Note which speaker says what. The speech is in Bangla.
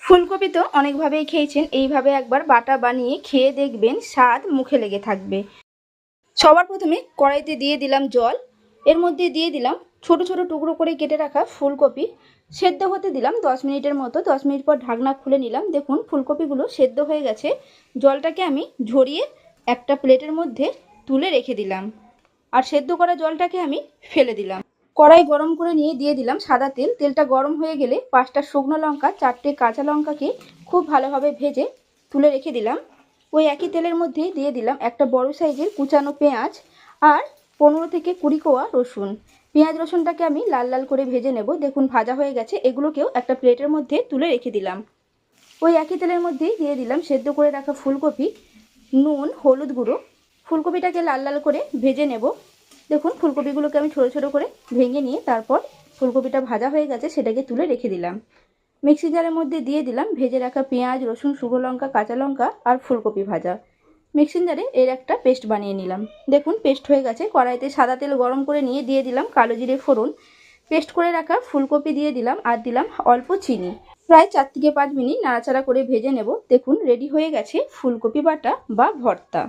Speaker 1: ফুলকপি তো অনেকভাবেই খেয়েছেন, এইভাবে একবার বাটা বানিয়ে খেয়ে দেখবেন, স্বাদ মুখে লেগে থাকবে। সবার প্রথমে কড়াইতে দিয়ে দিলাম জল, এর মধ্যে দিয়ে দিলাম ছোট ছোট টুকরো করে কেটে রাখা ফুলকপি, সেদ্ধ হতে দিলাম 10 মিনিটের মতো। 10 মিনিট পর ঢাকনা খুলে নিলাম, দেখুন ফুলকপিগুলো সেদ্ধ হয়ে গেছে। জলটাকে আমি ঝরিয়ে একটা প্লেটের মধ্যে তুলে রেখে দিলাম, আর সেদ্ধ করা জলটাকে আমি ফেলে দিলাম। কড়াই গরম করে নিয়ে দিয়ে দিলাম সাদা তেল। তেলটা গরম হয়ে গেলে 5টা শুকনো লঙ্কা, 4টে কাঁচা লঙ্কাকে খুব ভালোভাবে ভেজে তুলে রেখে দিলাম। ওই একই তেলের মধ্যে দিয়ে দিলাম একটা বড় সাইজের কুচানো পেঁয়াজ আর 15 থেকে 20 কোয়া রসুন। পেঁয়াজ রসুনটাকে আমি লাল লাল করে ভেজে নেব। দেখুন ভাজা হয়ে গেছে, এগুলোকেও একটা প্লেটের মধ্যে তুলে রেখে দিলাম। ওই একই তেলের মধ্যেই দিয়ে দিলাম সেদ্ধ করে রাখা ফুলকপি, নুন, হলুদ গুঁড়ো। ফুলকপিটাকে লাল লাল করে ভেজে নেব। দেখুন ফুলকপিগুলোকে আমি ছোটো ছোটো করে ভেঙে নিয়ে তারপর ফুলকপিটা ভাজা হয়ে গেছে সেটাকে তুলে রেখে দিলাম। মিক্সি জারের মধ্যে দিয়ে দিলাম ভেজে রাখা পেঁয়াজ, রসুন, শুকনো লঙ্কা, কাঁচা লঙ্কা আর ফুলকপি ভাজা। মিক্সি জারে এর একটা পেস্ট বানিয়ে নিলাম। দেখুন পেস্ট হয়ে গেছে। কড়াইতে সাদা তেল গরম করে নিয়ে দিয়ে দিলাম কালো জিরে ফোড়ন, পেস্ট করে রাখা ফুলকপি দিয়ে দিলাম আর দিলাম অল্প চিনি। প্রায় 4 থেকে 5 মিনিট নাড়াচাড়া করে ভেজে নেব। দেখুন রেডি হয়ে গেছে ফুলকপি বাটা বা ভর্তা।